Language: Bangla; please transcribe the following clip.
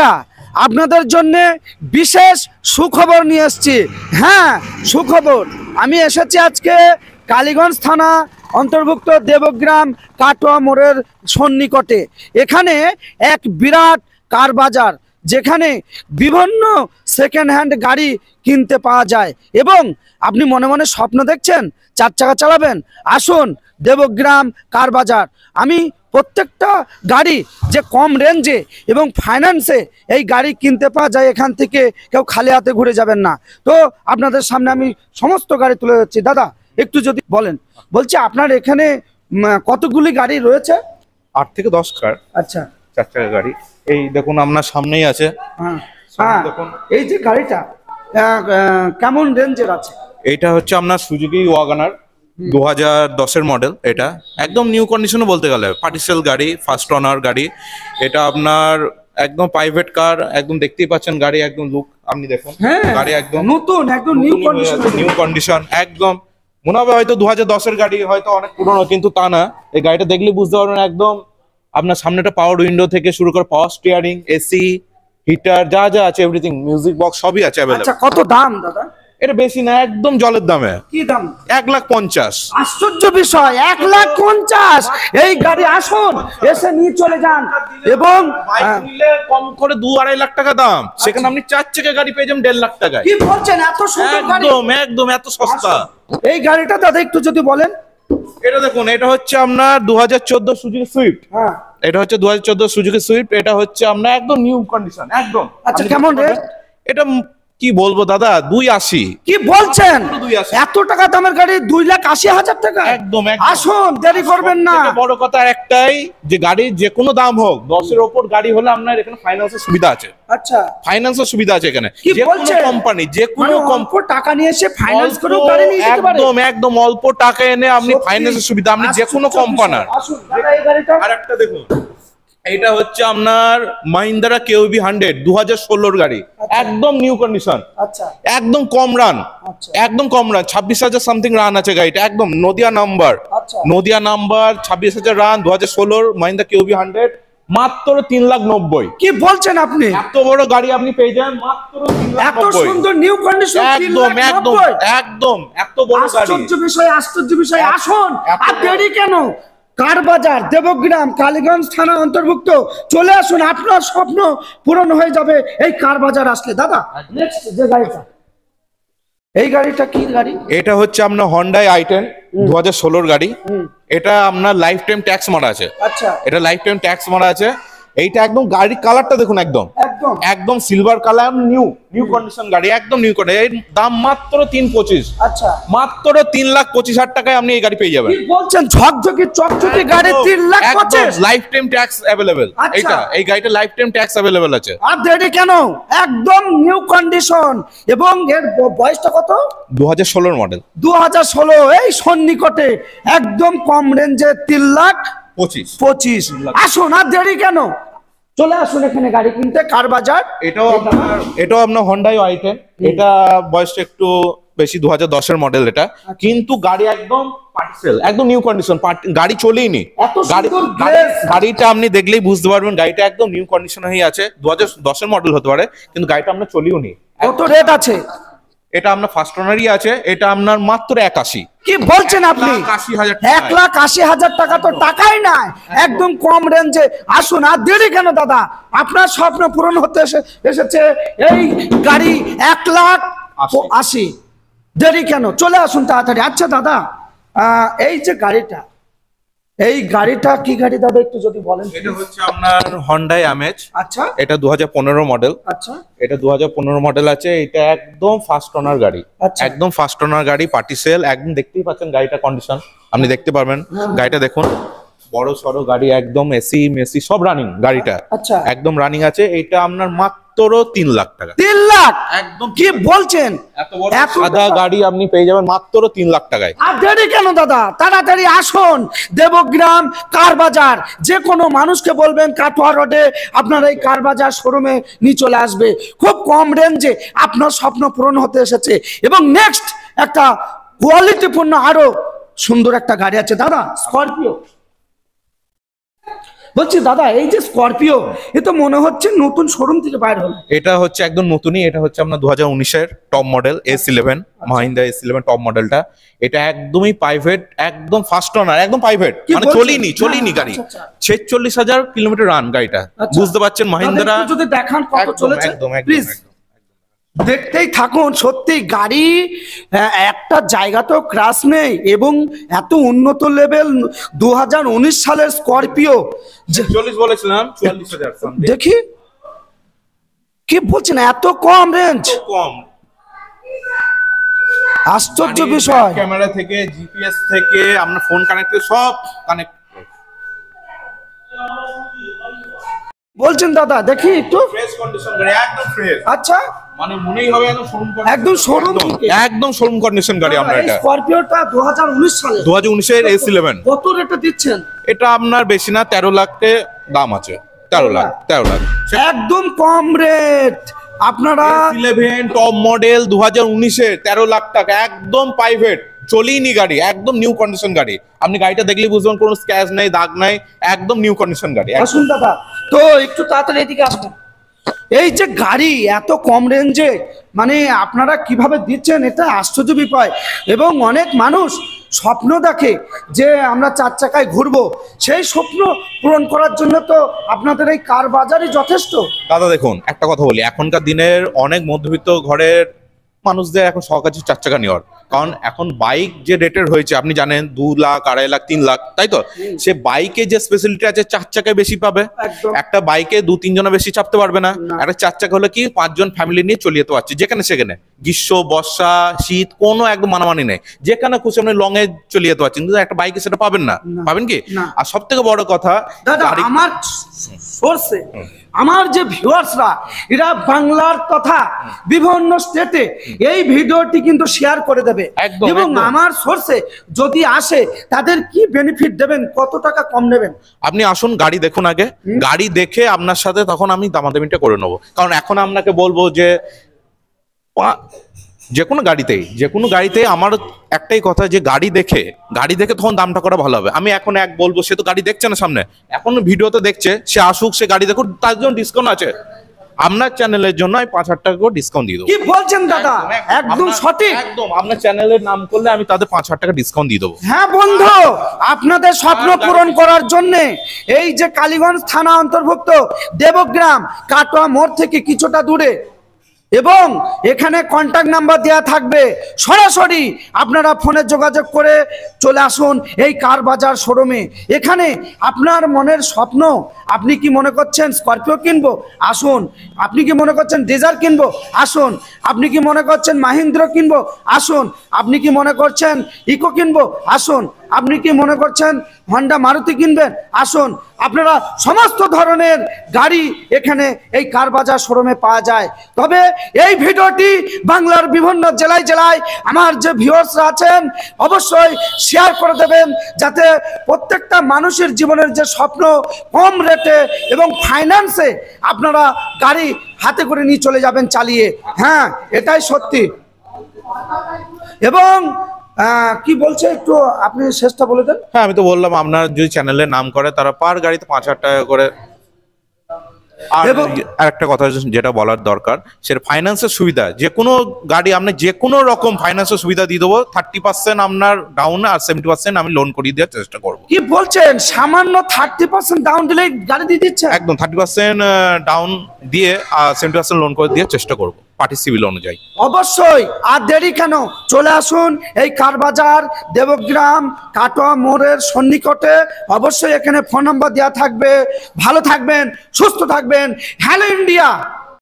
বন্ধুরা, আপনাদের জন্য বিশেষ সুখবর নিয়ে এসেছি। হ্যাঁ, সুখবর। আমি এসেছি আজকে কালীগঞ্জ থানা অন্তর্ভুক্ত দেবগ্রাম কাটোয়া মোড়ের সন্নিকটে। এখানে এক বিরাট কার বাজার, যেখানে বিভিন্ন সেকেন্ড হ্যান্ড গাড়ি কিনতে পাওয়া যায়। এবং আপনি মনে মনে স্বপ্ন দেখছেন 4 চাকা চালাবেন, আসুন দেবগ্রাম কার বাজার। আমি প্রত্যেকটা গাড়ি যে কম রেঞ্জে এবং ফাইন্যান্সে এই গাড়ি কিনতে পাওয়া যায়, এখান থেকে কেউ খালি হাতে ঘুরে যাবেন না। তো আপনাদের সামনে আমি সমস্ত গাড়ি তুলে যাচ্ছি। দাদা, একটু যদি বলেন। বলছি, আপনার এখানে কতগুলি গাড়ি রয়েছে? 8 থেকে 10 কার। আচ্ছা, 4 চাকা গাড়ি। এই দেখুন আপনার সামনেই আছে। হ্যাঁ, দেখুন এই যে গাড়িটা কেমন রেঞ্জের আছে? এইটা হচ্ছে আপনার সুজুকি ওয়াগনার 2010-এর মডেল। এটা একদম নিউ কন্ডিশনে বলতে গেলে, পার্টিসেল গাড়ি, ফার্স্ট ওনার গাড়ি। এটা আপনার একদম প্রাইভেট কার, একদম দেখতেই পাচ্ছেন গাড়ি একদম লুক আপনি দেখুন। গাড়ি একদম নতুন, একদম নিউ কন্ডিশন। একদম মনে হবে হয়তো 2010-এর গাড়ি, হয়তো অনেক পুরনো, কিন্তু তা না। এই গাড়িটা দেখলে বুঝতে পারবেন একদম আপনার সামনেটা পাওয়ার উইন্ডো থেকে শুরু করে পাওয়ার স্টিয়ারিং, এসি, হিটার, যা যা আছে এভরিথিং, মিউজিক বক্স সবই আছে अवेलेबल। আচ্ছা, কত দাম দাদা? এটা বেশি না, একদম জলের দামে। কি দাম? 1,50,000। আশ্চর্য বিষয়, 1,50,000 এই গাড়ি। আসুন, এসে নিয়ে চলে যান। এবং বাইক নিলে কম করে 2-2.5 লাখ টাকা দাম, সেখানে আপনি 4 চাকা গাড়ি পেয়ে যাবেন 1.5 লাখ টাকায়। কি বলছেন? এত সুন্দর গাড়ি, একদম একদম এত সস্তা। এই গাড়িটা দাদা একটু যদি বলেন। এটা দেখুন, এটা হচ্ছে আপনার 2014 সুজুকি সুইফট। হ্যাঁ, এটা হচ্ছে 2014 সুজুকি সুইফট। এটা হচ্ছে আপনার একদম নিউ কন্ডিশন একদম। আচ্ছা, কেমন রেট? এটা কি বলবো দাদা, 2.80। কি বলছেন? 2.80। এত টাকা দামের গাড়ি 2,80,000 টাকা? একদম। আসুন, দেরি করবেন না। বড় কথা একটাই, যে গাড়ির যে কোনো দাম হোক, 10-এর ওপর গাড়ি হলে আপনার এখানে ফাইন্যান্সের সুবিধা আছে। আচ্ছা, ফাইন্যান্সের সুবিধা আছে এখানে। কি যে কোনো বলছেন? কোম্পানি, যে কোনো অল্প টাকা নিয়ে এসে ফাইন্যান্স করে গাড়ি নিয়ে যেতে পারে? একদম একদম অল্প টাকা এনে আপনি ফাইন্যান্সের সুবিধা, আপনি যে কোনো কোম্পানির। আসুন দাদা, এই গাড়িটা আরেকটা দেখুন, এটা হচ্ছে আপনার মাহিন্দ্রা কেউবি 100 2016-এর গাড়ি। একদম নিউ কন্ডিশন। আচ্ছা, একদম কম রান। আচ্ছা, একদম কম রান, 26,000 সামথিং রান আছে গাড়িটা। একদম নদিয়া নাম্বার। আচ্ছা, নদিয়া নাম্বার, 26,000 রান, 2016 মাহিন্দ্রা কেউবি 100, মাত্র 3,90,000। কি বলছেন আপনি? এত বড় গাড়ি আপনি পেয়ে যান মাত্র এত 3,90,000। সুন্দর নিউ কন্ডিশন, একদম একদম একদম এত বড় গাড়ি। আশ্চর্য বিষয়, আশ্চর্য বিষয়। আসুন, আর দেরি কেন? কার বাজার, দেবগ্রাম, কালীগঞ্জ থানা অন্তর্ভুক্ত। চলে আসুন, আপনার স্বপ্ন পূরণ হয়ে যাবে এই কার বাজার আসলে। দাদা, নেক্সট যে গাড়িটা, এই গাড়িটা কি গাড়ি? এটা হচ্ছে আপনার হন্ডাই i10 2016-এর গাড়ি। এটা আপনার লাইফ টাইম ট্যাক্স মারা আছে। আচ্ছা, এটা লাইফ টাইম ট্যাক্স মারা আছে। এইটা একদম গাড়ির কালারটা দেখুন, একদম একদম একদম সিলভার কালার, নিউ কন্ডিশন গাড়ি, একদম নিউ কন্ডিশন। এর দাম মাত্র 3,25,000। আচ্ছা, মাত্র 3,25,000 টাকায় আপনি এই গাড়ি পেয়ে যাবেন। কি বলছেন? ঝকঝকে চকচকে গাড়ি 3,25,000? Life time tax available. আচ্ছা। এই গাড়িটা লাইফ টাইম ট্যাক্স अवेलेबल আছে। আর দেরি কেন? একদম নিউ কন্ডিশন। এবং এর বয়সটা কত? 2016-এর মডেল। 2016, এই সন্নিকটে একদম কম রেঞ্জে 3,25,000। আসুন, আর দেরি কেন? চলে আসুন এখানে গাড়ি কিনতে, কার বাজার। এটাও আপনার হন্ডাই i10। এটা বয়সটা একটু বেশি, 2010-এর মডেল এটা। কিন্তু গাড়ি একদম পার্টিসেল, একদম নিউ কন্ডিশন, গাড়ি চলেই নি। গাড়িটা আপনি দেখলেই বুঝতে পারবেন গাড়িটা একদম নিউ কন্ডিশনেই আছে। 2010-এর মডেল হতে পারে, কিন্তু গাড়িটা আপনার চলেও নি। কত রেট আছে? এটা আপনার ফার্স্ট ওনারই আছে। এটা আপনার মাত্র 81। কি বলছেন আপনি? 1,80,000 টাকা তো টাকাই নাই, একদম কম রেঞ্জে। আসুন, আর দেরি কেন দাদা? আপনার স্বপ্ন পূরণ হতে এসেছে এই গাড়ি 1,80,000। দেরি কেন? চলে আসুন তাড়াতাড়ি। আচ্ছা দাদা, এই যে গাড়িটা, এই গাড়িটা কি গাড়ি দাদা, একটু যদি বলেন। এটা হচ্ছে আপনার হন্ডাই আমেজ। আচ্ছা, এটা 2015 মডেল। আচ্ছা, এটা 2015 মডেল আছে। এটা একদম ফার্স্ট ওনার গাড়ি। আচ্ছা, একদম ফার্স্ট ওনার গাড়ি, পার্টিসেল। একদম দেখতেই পাচ্ছেন গাড়িটা কন্ডিশন, আপনি দেখতে পারবেন। গাড়িটা দেখুন, বড় সড়ো গাড়ি, একদম এসি মেসি সব রানিং গাড়িটা। আচ্ছা, একদম রানিং আছে। এটা আপনার মাত্র 3 লাখ টাকা। 3 লাখ? একদম। কি বলছেন? এত বড় সাদা গাড়ি আপনি পেয়ে যাবেন মাত্র 3 লাখ টাকায়। আর দেরি কেন দাদা? তাড়াতাড়ি আসুন দেবগ্রাম কার বাজার। যে কোনো মানুষকে বলবেন কাটোয়া রোডে আপনার এই কার বাজার শোরুমে নিয়ে চলে আসবে। খুব কম রেঞ্জে আপনার স্বপ্ন পূরণ হতে এসেছে। এবং নেক্সট একটা কোয়ালিটিপূর্ণ আরো সুন্দর একটা গাড়ি আছে দাদা, স্করপিও। বলছি দাদা, এই যে স্করপিও, এ তো মনে হচ্ছে নতুন শোরুম থেকে বাইর হলো। এটা হচ্ছে একদম নতুনই, এটা হচ্ছে আপনার 2019-এর top model S11, Mahindra S11 top মডেলটা। এটা একদমই প্রাইভেট, একদম ফার্স্ট ওনার, একদম প্রাইভেট, কি মানে বলছেন? চলিনি হ্যাঁ, গাড়ি। আচ্ছা, 46,000 কিলোমিটার রান গাড়িটা, আচ্ছা। বুঝতে পারছেন মাহিন্দ্রা। দাদা, একটু যদি দেখান কত একদম চলেছে একদম প্লিজ। দেখতেই থাকুন, সত্যি গাড়ি একটা জায়গাতেও ক্রাশ নেই এবং এত উন্নত লেভেল 2019 সালের স্করপিও। 40 বলেছিলাম, 44,000 something। দেখি কি বলছেন, এত কম রেঞ্জ, কম আশ্চর্য বিষয়। ক্যামেরা থেকে, জিপিএস থেকে, আপনার ফোন কানেক্ট থেকে সব কানেক্ট। বলছেন দাদা, দেখি একটু। ফ্রেশ কন্ডিশন গাড়ি, একদম ফ্রেশ, আচ্ছা, মানে মনেই হবে একদম শোরুম, একদম শোরুম থেকে। একদম শোরুম কন্ডিশন গাড়ি আমরা। এই এটা স্করপিওটা 2019 সালে 2019-এর S11। কত রেটে দিচ্ছেন? এটা আপনার বেশি না, 13 লাখে দাম আছে। 13 লাখ। একদম কম রেট। আপনারা S11 টপ মডেল 2019-এর 13 লাখ টাকা, একদম প্রাইভেট, চলেইনি গাড়ি, একদম নিউ কন্ডিশন গাড়ি। আপনি গাড়িটা দেখলেই বুঝবেন কোনো স্ক্র্যাচ নাই, দাগ নাই, একদম নিউ কন্ডিশন গাড়ি। আসুন দাদা, তো একটু তাড়াতাড়ি এদিকে আসুন। এই যে গাড়ি এত কম রেঞ্জে, মানে আপনারা কিভাবে দিচ্ছেন, এটা আশ্চর্য বিষয়। এবং অনেক মানুষ স্বপ্ন দেখে যে আমরা 4 চাকায় ঘুরবো, সেই স্বপ্ন পূরণ করার জন্য তো আপনাদের এই কার বাজারই যথেষ্ট। দাদা দেখুন, একটা কথা বলি, এখনকার দিনের অনেক মধ্যবিত্ত ঘরের মানুষদের এখন শখ আছে 4 চাকা নেওয়ার। কারণ এখন বাইক যে রেটের হয়েছে আপনি জানেন, 2 লাখ, 2.5 লাখ, 3 লাখ, তাই তো? সে বাইকে যে স্পেশালিটি আছে 4 চাকায় বেশি পাবে। একদম। একটা বাইকে 2-3 জনের বেশি চাপতে পারবে না। একটা 4 চাকা হলে কি 5 জন ফ্যামিলি নিয়ে চলে যেতে পারছে যেখানে সেখানে, গ্রীষ্ম, বর্ষা, শীত, কোনো একদম মানামানি নেই, যেখানে খুশি আপনি লং এ চলে যেতে পারছেন। কিন্তু একটা বাইকে সেটা পাবেন না, পাবেন কি? না। আর সব থেকে বড় কথা দাদা, আমার সোর্সে আমার যে ভিউয়ার্সরা, এরা বাংলার তথা বিভিন্ন স্টেটে এই ভিডিওটি কিন্তু শেয়ার করে দেবে। একদম, এবং একদম। আমার সোর্সে যদি আসে তাদের কি বেনিফিট দেবেন, কত টাকা কম নেবেন? আপনি আসুন, গাড়ি দেখুন আগে, গাড়ি দেখে আপনার সাথে তখন আমি দামাদামিটা করে নেবো। কারণ এখন আপনাকে বলবো যে যে কোনো গাড়িতেই আমার একটাই কথা, যে গাড়ি দেখে তখন দামটা করা ভালো হবে। আমি এখন এক বলবো, সে তো গাড়ি দেখছে না সামনে, এখন ভিডিওতে দেখছে, সে আসুক, সে গাড়ি দেখুক, তার জন্য ডিসকাউন্ট আছে। আপনার চ্যানেলের জন্য আমি 5,000 টাকা করে ডিসকাউন্ট দিয়ে দেবো। কি বলছেন দাদা, একদম সঠিক। একদম, আপনার চ্যানেলের নাম করলে আমি তাদের 5,000 টাকা ডিসকাউন্ট দিয়ে দেবো। হ্যাঁ বন্ধু, আপনাদের স্বপ্ন পূরণ করার জন্য এই যে কালীগঞ্জ থানা অন্তর্ভুক্ত দেবগ্রাম কাটোয়া মোড় থেকে কিছুটা দূরে, এবং এখানে কন্ট্যাক্ট নাম্বার দেওয়া থাকবে, সরাসরি আপনারা ফোনে যোগাযোগ করে চলে আসুন এই কার বাজার শোরুমে। এখানে আপনার মনের স্বপ্ন, আপনি কি মনে করছেন স্করপিও কিনবো, আসুন। আপনি কি মনে করছেন ডিজার কিনবো, আসুন। আপনি কি মনে করছেন মাহিন্দ্র কিনবো, আসুন। আপনি কি মনে করছেন ইকো কিনবো, আসুন। আপনি কি মনে করছেন হন্ডা মারুতি কিনবেন, আসুন। আপনারা সমস্ত ধরনের গাড়ি এখানে এই কার বাজার শোরুমে পাওয়া যায়। তবে এই ভিডিওটি বাংলার বিভিন্ন জেলায় আমার যে ভিউয়ার্সরা আছেন অবশ্যই শেয়ার করে দেবেন, যাতে প্রত্যেকটা মানুষের জীবনের যে স্বপ্ন, কম রেটে এবং ফাইন্যান্সে আপনারা গাড়ি হাতে করে নিয়ে চলে যাবেন চালিয়ে। হ্যাঁ, এটাই সত্যি। এবং কি বলছে, একটু আপনি শেষটা বলে দেন। হ্যাঁ, আমি তো বললাম, আপনার যদি চ্যানেলের নাম করে তারা পার গাড়িতে 5,000 টাকা করে। আর একটা কথা যেটা বলার দরকার, সেটা ফাইন্যান্সের সুবিধা। যে কোনো গাড়ি আপনি যে কোনো রকম ফাইন্যান্সের সুবিধা দিয়ে দেবো। 30% আপনার ডাউন আর 70% আমি লোন করিয়ে দেওয়ার চেষ্টা করবো। কি বলছেন, সামান্য 30% ডাউন দিলে গাড়ি দিয়ে দিচ্ছে? একদম 30% ডাউন দিয়ে 70% লোন করে দেওয়ার চেষ্টা করবো পার্টি সিভিল অনুযায়ী। অবশ্যই, আর দেরি কেন, চলে আসুন এই কার বাজার দেবগ্রাম কাটোয়া মোড়ের সন্নিকটে। অবশ্যই এখানে ফোন নাম্বার দেওয়া থাকবে। ভালো থাকবেন, সুস্থ থাকবেন। Hello India.